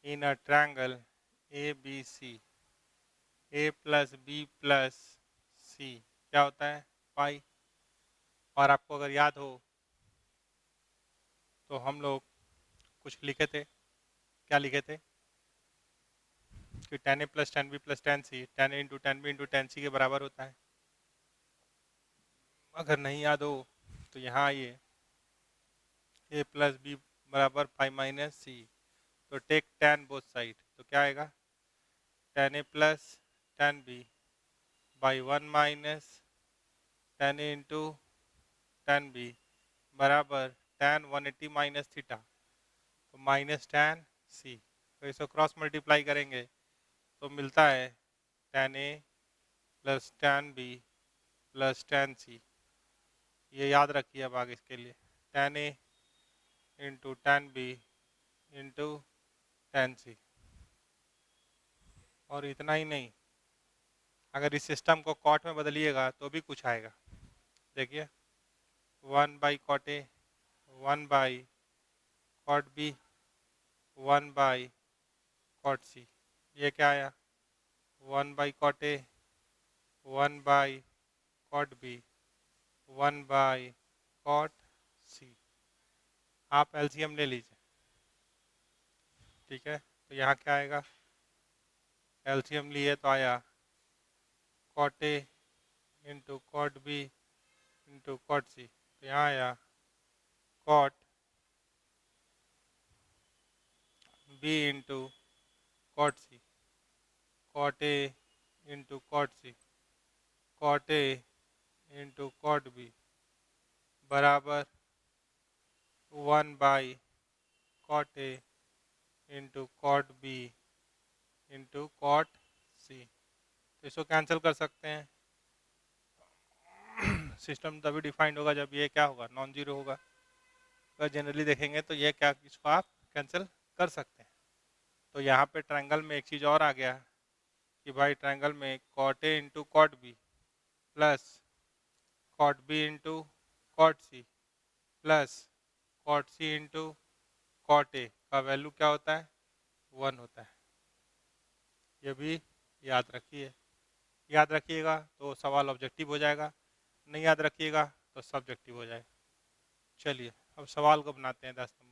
in a triangle A B C A plus B plus C क्या होता है, पाई। और आपको अगर याद हो तो हम लोग कुछ लिखे थे, क्या लिखे थे कि tan A plus tan B plus tan C tan A into tan B into tan C के बराबर होता है। अगर नहीं याद हो तो यहाँ आइए, A प्लस बी बराबर पाई माइनस सी, तो टेक tan बोथ साइड, तो क्या आएगा tan A plus tan B by 1 minus tan A into tan B बराबर tan 180 माइनस थीटा, तो माइनस tan C। तो इसको क्रॉस मल्टीप्लाई करेंगे तो मिलता है tan A plus tan B plus tan C। ये याद रखिए अब आगे इसके लिए, tan A into tan B into tan C। और इतना ही नहीं, अगर इस सिस्टम को कॉट में बदलिएगा तो भी कुछ आएगा। देखिए 1/cot A, 1/cot B, 1/cot C। ये क्या आया? 1/cot A, 1/cot B, 1/cot C। आप एलसीएम ले लीजिए, ठीक है। तो यहाँ क्या आएगा? एलसीएम लिए तो आया cot A into cot B into cot C। तो यहाँ आया cot B into cot C, cot A into cot C, cot A into cot B बराबर 1/cot A into cot B into cot C। तो इसको cancel कर सकते हैं। System तभी डिफाइंड होगा जब ये क्या होगा? नॉन जीरो होगा। अगर जनरली देखेंगे तो ये क्या, इसको आप कैंसिल कर सकते हैं। तो यहाँ पे ट्रायंगल में एक चीज़ और आ गया कि भाई ट्रायंगल में cot A into cot B plus cot B into cot C plus cot C into cot A का वैल्यू क्या होता है? 1 होता है। ये भी याद रखिए। याद रखिएगा तो सवाल ऑब्जेक्टिव हो जाएगा, नहीं याद रखिएगा तो सब्जेक्टिव हो जाएगा। चलिए अब सवाल को बनाते हैं 10 number.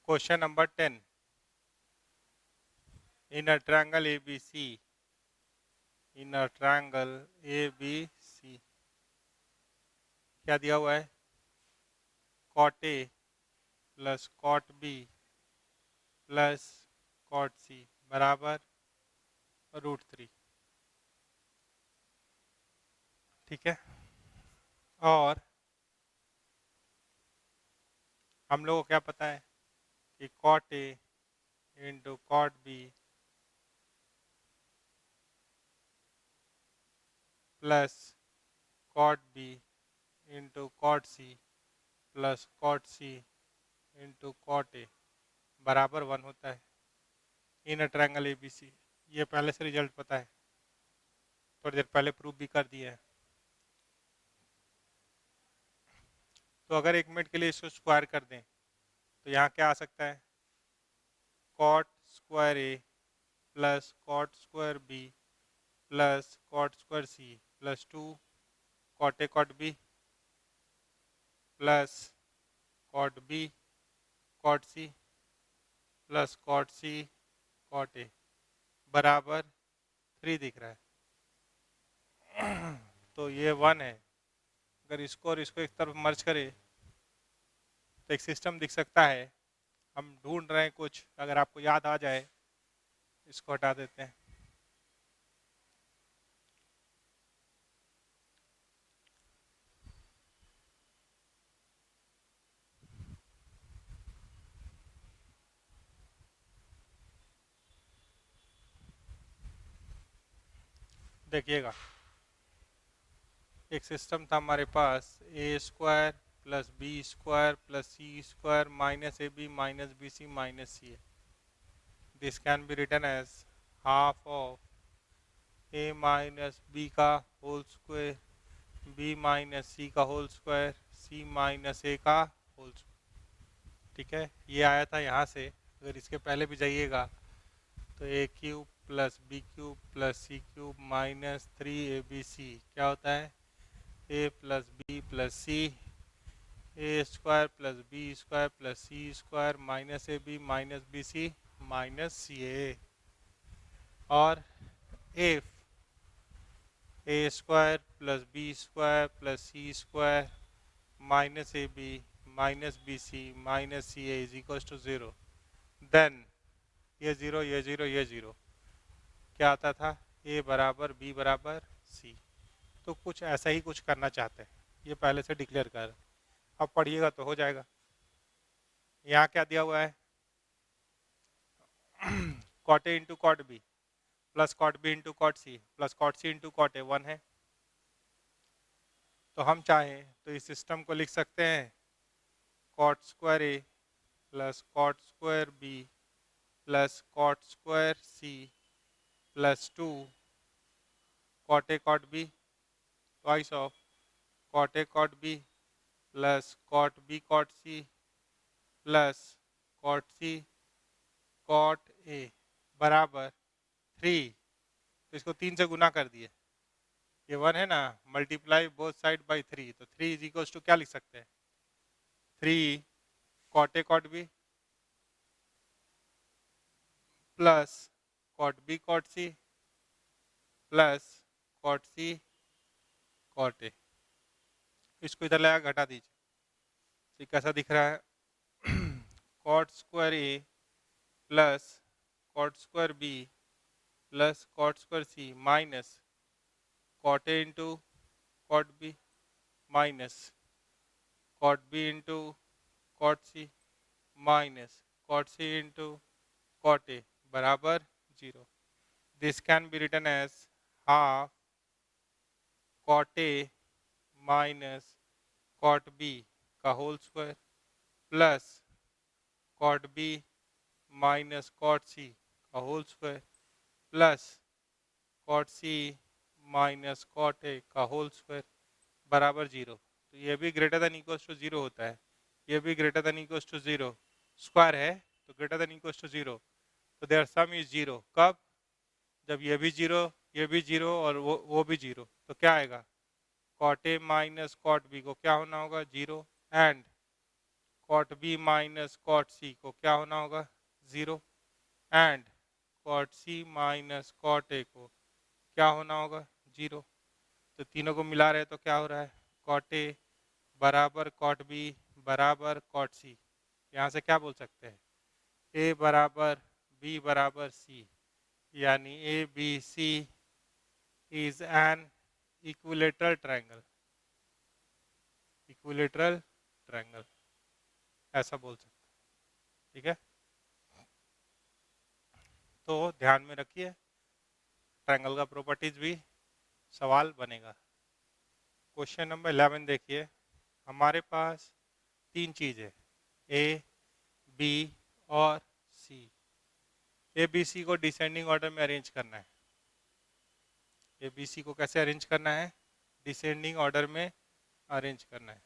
Question number 10। In a triangle ABC, in a triangle ABC क्या दिया हुआ है? cot A plus cot B plus cot C बराबर √3, ठीक है। और हम लोग को क्या पता है कि cot A into cot B plus cot B into cot C plus cot C into cot A बराबर 1 होता है इन अ ट्रायंगल ABC। ये पहले से रिजल्ट पता है, थोड़ी देर पहले प्रूव भी कर दिया है। तो अगर एक मिनट के लिए इसको स्क्वायर कर दें तो यहाँ क्या आ सकता है? cot square A plus cot square B plus cot square C plus 2 cot A cot B plus cot B cot C plus cot C cot A बराबर 3 दिख रहा है। तो ये 1 है। अगर इसको और इसको एक तरफ मर्ज करें तो एक सिस्टम दिख सकता है। हम ढूंढ रहे हैं कुछ, अगर आपको याद आ जाए इसको हटा देते हैं। देखिएगा एक सिस्टम था हमारे पास A² plus B² plus C² minus AB minus BC minus CA। This can be written as half of A minus B का whole square, B minus C का whole square, C minus A का whole square, ठीक है। ये आया था यहाँ से। अगर इसके पहले भी जाइएगा तो A³ plus B³ plus C³ minus 3ABC क्या होता है? A plus B plus C, A² plus B² plus C² minus AB minus BC minus CA। और if A² plus B² plus C² minus AB minus BC minus CA is equal to 0, then ये 0 ये 0 ये 0 क्या आता था? A बराबर B बराबर C। तो कुछ ऐसा ही कुछ करना चाहते हैं, ये पहले से डिक्लेयर कर। अब पढ़िएगा तो हो जाएगा। यहाँ क्या दिया हुआ है, cot A into cot b plus cot B into cot c plus cot C into cot a 1 है। तो हम चाहें तो इस सिस्टम को लिख सकते हैं cot square A plus cot square B plus cot square c plus 2 cot a cot b twice of cot a cot b plus cot b cot c plus cot c cot ए बराबर 3। तो इसको 3 से गुना कर दिए, ये 1 है ना, multiply both side by 3, तो 3 इज इक्वल्स टू क्या लिख सकते हैं, 3 cot a cot b plus cot b cot c plus cot c cot a. इसको इधर लगा घटा दीजिए, तो कैसा दिख रहा है, कॉट स्क्वायर ए plus cot square B plus cot square C minus cot ए into cot B minus cot B into cot सी माइनस कॉट सी इंटू कॉट ए बराबर 0। This can be written as half cot A minus cot B का whole square plus cot B minus cot C का whole square plus cot C minus cot A का whole square बराबर 0। तो ये भी greater than equals to 0 होता है, ये भी greater than equals to 0, square है तो ग्रेटर देन इक्वल्स टू 0, तो देयर सम इज 0। कब, जब ये भी 0 ये भी 0 और वो भी 0, तो क्या आएगा, कॉट ए माइनस कॉट बी को क्या होना होगा 0 and cot B minus cot c को क्या होना होगा 0 and cot C minus cot a को क्या होना होगा 0। तो तीनों को मिला रहे तो क्या हो रहा है, कॉट ए बराबर कॉट बी बराबर कॉट सी। यहाँ से क्या बोल सकते हैं, ए बराबर बी बराबर सी, यानी a B c is an equilateral triangle, equilateral triangle ऐसा बोल सकते हैं। ठीक है, तो ध्यान में रखिए, ट्रायंगल का प्रॉपर्टीज भी सवाल बनेगा। क्वेश्चन नंबर 11 देखिए, हमारे पास 3 चीज़ है, ए बी और सी। ए बी सी को डिसेंडिंग ऑर्डर में अरेंज करना है। ए बी सी को कैसे अरेंज करना है, डिसेंडिंग ऑर्डर में अरेंज करना है।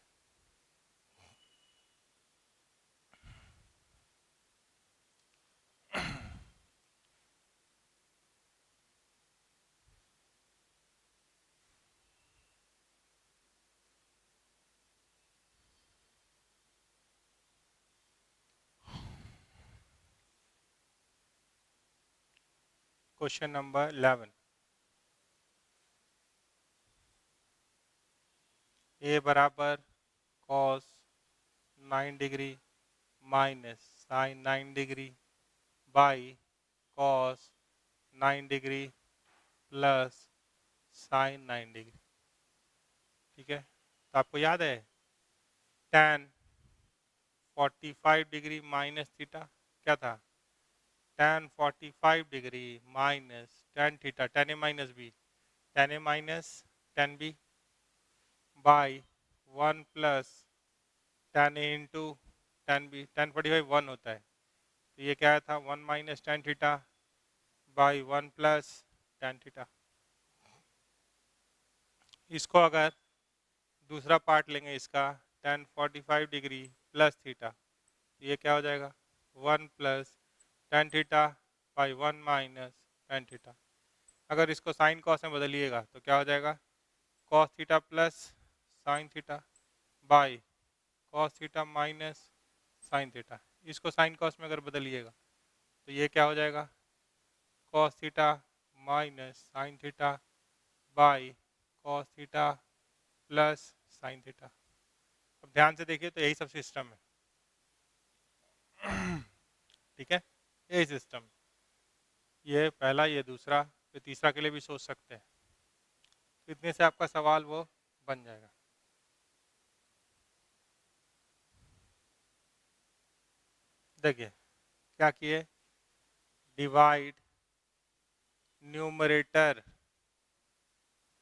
क्वेश्चन नंबर 11, ए बराबर cos 9 degree minus sine 9 degree by cos 9 degree plus sine 9 degree. ठीक है, तो आपको याद है tan 45 डिग्री माइनस थीटा क्या था, tan 45 degree minus tan theta, tan a minus b, tan a minus tan b by 1 plus tan a into tan b. tan 45 1 होता है, तो ये क्या था 1 minus tan theta by 1 plus tan theta. इसको अगर दूसरा पार्ट लेंगे इसका, tan 45 डिग्री प्लस थीटा, ये क्या हो जाएगा 1 plus tan theta by 1 minus tan theta. अगर इसको साइन कॉस में बदलिएगा तो क्या हो जाएगा, cos theta plus sine theta by cos theta minus sine theta. इसको साइन कॉस में अगर बदलिएगा तो ये क्या हो जाएगा, cos theta minus sine theta by cos theta plus sine theta. अब ध्यान से देखिए तो यही सब सिस्टम है। ठीक है, यही सिस्टम, ये पहला ये दूसरा, फिर तीसरा के लिए भी सोच सकते हैं। इतने से आपका सवाल वो बन जाएगा। देखिए क्या किए, divide numerator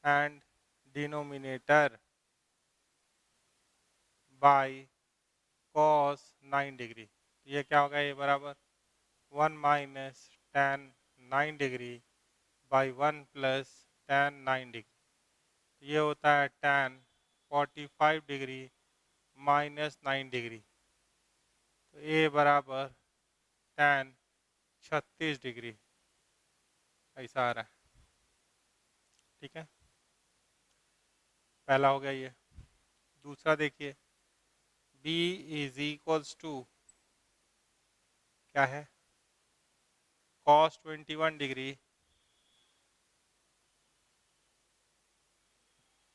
and denominator by cos 9 degree. ये क्या होगा, ये बराबर 1 minus tan 9 degree by 1 plus tan 9 degree. ये होता है tan 45 डिग्री माइनस 9 डिग्री। तो ये बराबर tan 36 डिग्री ऐसा आ रहा है। ठीक है, पहला हो गया ये। दूसरा देखिए, b इज इक्वल्स टू क्या है, cos 21 डिग्री,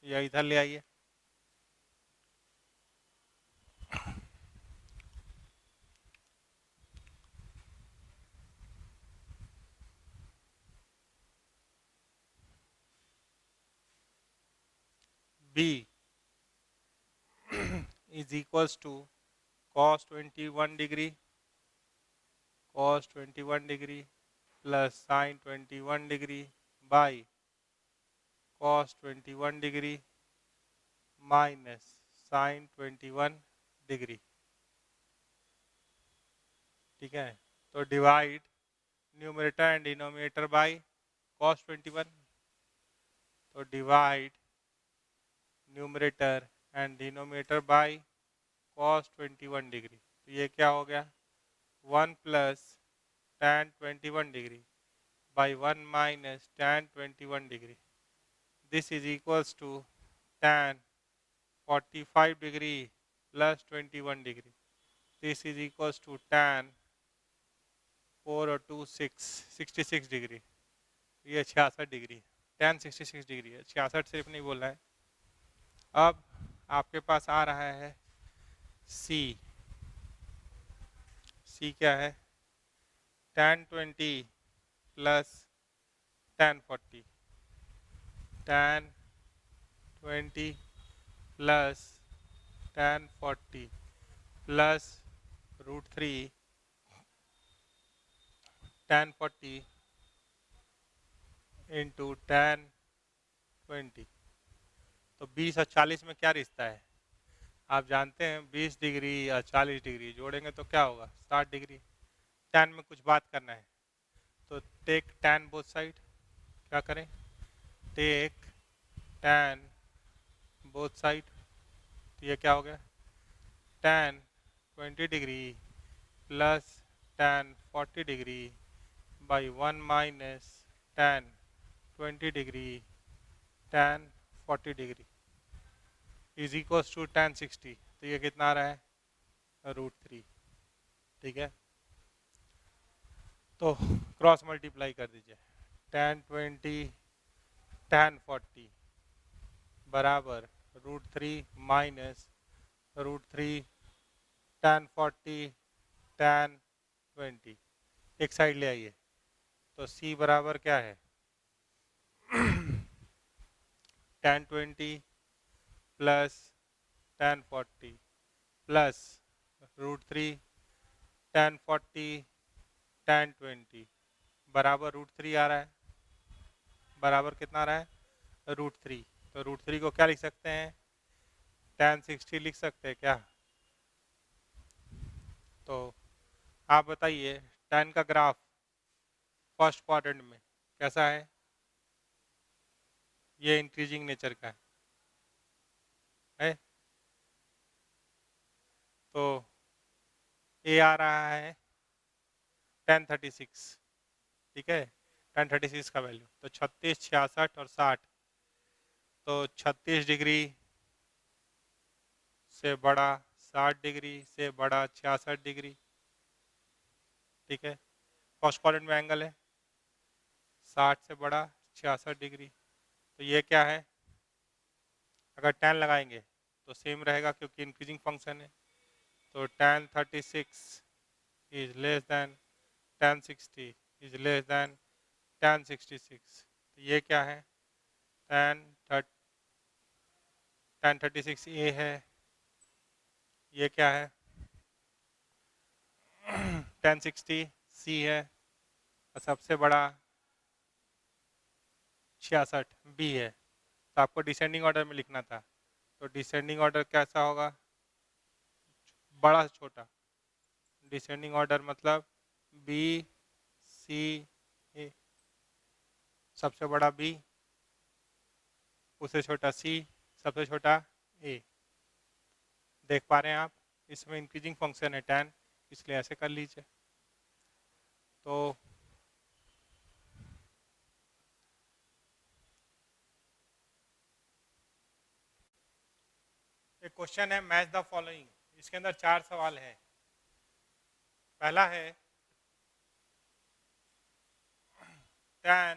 या इधर ले आइए, b is equals to cos 21 degree plus sin 21 degree by cos 21 degree minus sin 21 degree. ठीक है, तो divide numerator and denominator by cos 21, तो divide numerator and denominator by cos 21 degree. तो ये क्या हो गया, 1 plus tan 21 degree by 1 minus tan 21 degree. This is equals to tan 45 degree plus 21 degree. This is equals to tan 4 और 2 6 66 degree. ये 66 degree, tan 66 degree है, 66 सिर्फ नहीं बोल रहा है। अब आपके पास आ रहा है C। C क्या है, tan 20 plus tan 40, tan 20 plus tan 40 plus √3 tan 40 into tan 20। तो 20 और 40 में क्या रिश्ता है, आप जानते हैं 20 डिग्री या 40 डिग्री जोड़ेंगे तो क्या होगा, 60 डिग्री। tan में कुछ बात करना है, तो टेक tan बोथ साइड, क्या करें, टेक tan बोथ साइड। तो ये क्या हो गया, tan 20 degree plus tan 40 degree by 1 minus tan 20 degree tan 40 degree is equals to tan 60। तो ये कितना आ रहा है, √3। ठीक है, तो क्रॉस मल्टीप्लाई कर दीजिए, tan 20 tan 40 बराबर √3 माइनस √3 tan 40 tan 20। एक साइड ले आइए, तो C बराबर क्या है, tan 20 plus tan 40 plus √3 tan 40 tan 20 बराबर √3 आ रहा है, बराबर कितना आ रहा है, √3। तो √3 को क्या लिख सकते हैं, tan 60 लिख सकते हैं क्या। तो आप बताइए, tan का ग्राफ फर्स्ट क्वाड्रेंट में कैसा है, ये इंक्रीजिंग नेचर का है। तो ए आ रहा है tan 36, ठीक है, tan 36 का वैल्यू, तो 36 66 और 60, तो 36 डिग्री से बड़ा 60 डिग्री से बड़ा 66 डिग्री। ठीक है, फर्स्ट क्वाड्रेंट में एंगल है, 60 से बड़ा 66 डिग्री। तो ये क्या है, अगर tan लगाएंगे तो सेम रहेगा क्योंकि इंक्रीजिंग फंक्शन है। तो tan 36 is less then tan 60 is less then tan 66। तो ये क्या है, tan tan36 ए है, ये क्या है tan60 सी है, और सबसे बड़ा 66 बी है। तो आपको डिसेंडिंग ऑर्डर में लिखना था, तो डिसेंडिंग ऑर्डर कैसा होगा, बड़ा से छोटा। डिसेंडिंग ऑर्डर मतलब बी सी ए, सबसे बड़ा बी, उससे छोटा सी, सबसे छोटा ए। देख पा रहे हैं आप, इसमें इंक्रीजिंग फंक्शन है tan, इसलिए ऐसे कर लीजिए। तो एक क्वेश्चन है मैच द फॉलोइंग, इसके अंदर 4 सवाल है। पहला है tan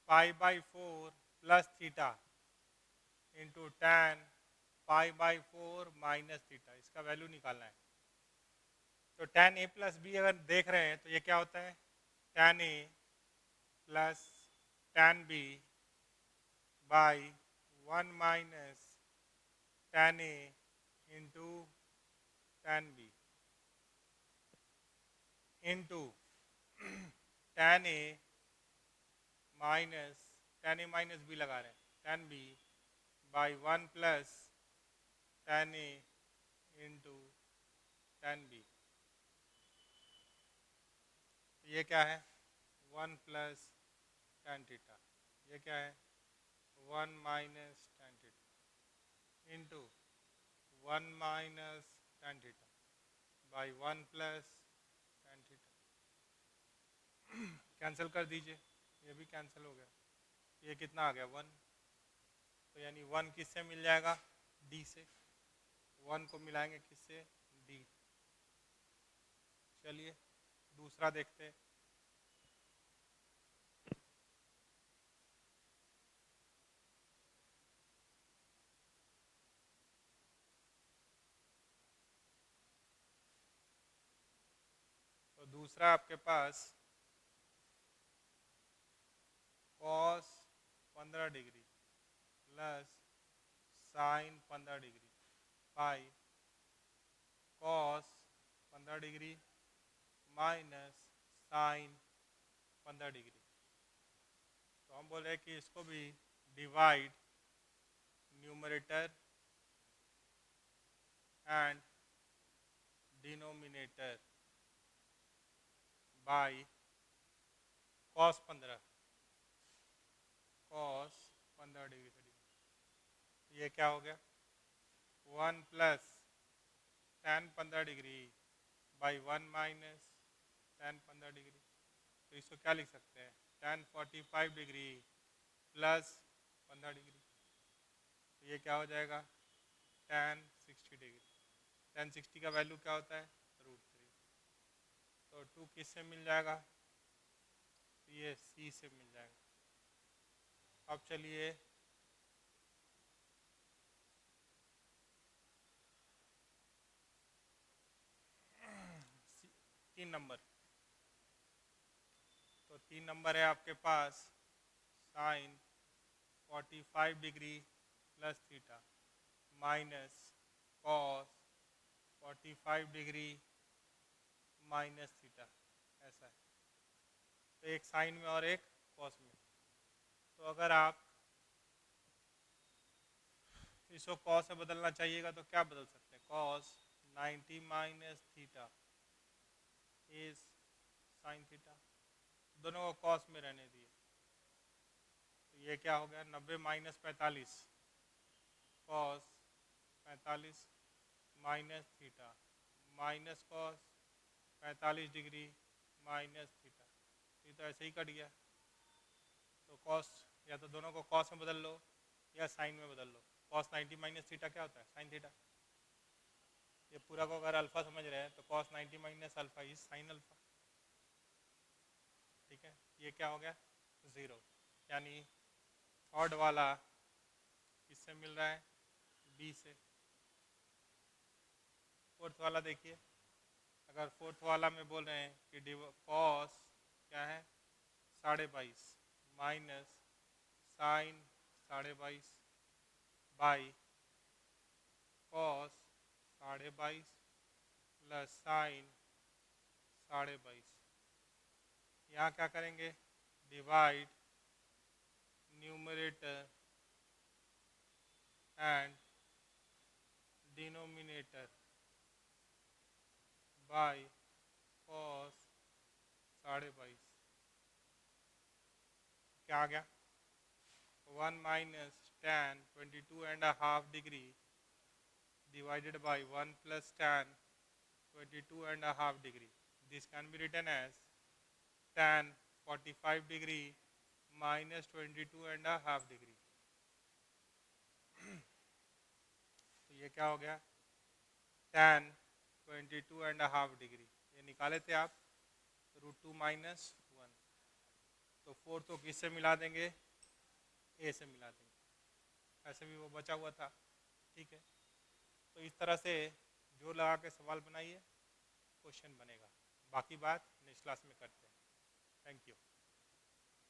π/4 plus theta into tan π/4 minus theta, इसका वैल्यू निकालना है। तो tan a प्लस बी अगर देख रहे हैं तो ये क्या होता है, tan a plus tan b by 1 minus tan a into tan b into tan a minus tan a minus b लगा रहे हैं, tan b by 1 plus tan a into tan b। ये क्या है 1 प्लस tan थीटा, ये क्या है 1 minus tan theta into 1 minus tan theta by 1 plus tan theta. Cancel कर दीजिए, ये भी कैंसिल हो गया, ये कितना आ गया 1। तो यानी 1 किससे मिल जाएगा, डी से। 1 को मिलाएंगे किससे, डी। चलिए दूसरा देखते हैं। तो दूसरा आपके पास cos 15 degree plus sine 15 degree by cos 15 degree minus sine 15 degree. तो हम बोल रहे हैं कि इसको भी divide numerator and denominator by cos 15 degree से डिवाइड। ये क्या हो गया 1 plus tan 15 degree by 1 minus tan 15 degree. तो इसको क्या लिख सकते हैं tan 45 डिग्री प्लस 15 डिग्री। तो ये क्या हो जाएगा tan 60 डिग्री। tan 60 का वैल्यू क्या होता है √3। तो 2 किस से मिल जाएगा, ये सी से मिल जाएगा। अब चलिए तीन नंबर। तो 3 नंबर है आपके पास sine 45 degree plus theta minus cos 45 degree minus theta, ऐसा है। तो एक साइन में और एक कॉस में। तो अगर आप इसको कॉस से बदलना चाहिएगा तो क्या बदल सकते हैं, cos 90 minus theta is sine theta, दोनों को कॉस में रहने दिए। तो ये क्या हो गया 90 minus 45 cos 45 minus theta minus cos 45 degree minus theta. ये तो ऐसे ही कट गया। तो कॉस या तो दोनों को कॉस में बदल लो या साइन में बदल लो। कॉस 90 माइनस थीटा क्या होता है साइन थीटा। ये पूरा को अगर अल्फा समझ रहे हैं तो cos 90 minus alpha is sine alpha. ठीक है, ये क्या हो गया 0। यानी थर्ड वाला किससे मिल रहा है, बी से। फोर्थ वाला देखिए, अगर फोर्थ वाला में बोल रहे हैं कि कॉस क्या है 22.5 minus sine 22.5 by cos 22.5 plus sine 22.5। यहाँ क्या करेंगे, divide numerator and denominator by cos 22.5। क्या आ गया, 1 minus tan 22.5 degree divided by 1 plus tan 22.5 degree. This can be written as tan 45 degree minus 22.5 degree. तो ये क्या हो गया, tan 22.5 डिग्री, ये निकाले थे आप √2 माइनस 1, तो 4 तो किससे मिला देंगे, ए से मिला देंगे, ऐसे भी वो बचा हुआ था, ठीक है। तो इस तरह से जो लगा के सवाल बनाइए, क्वेश्चन बनेगा। बाकी बात नेक्स्ट क्लास में करते हैं। Thank you.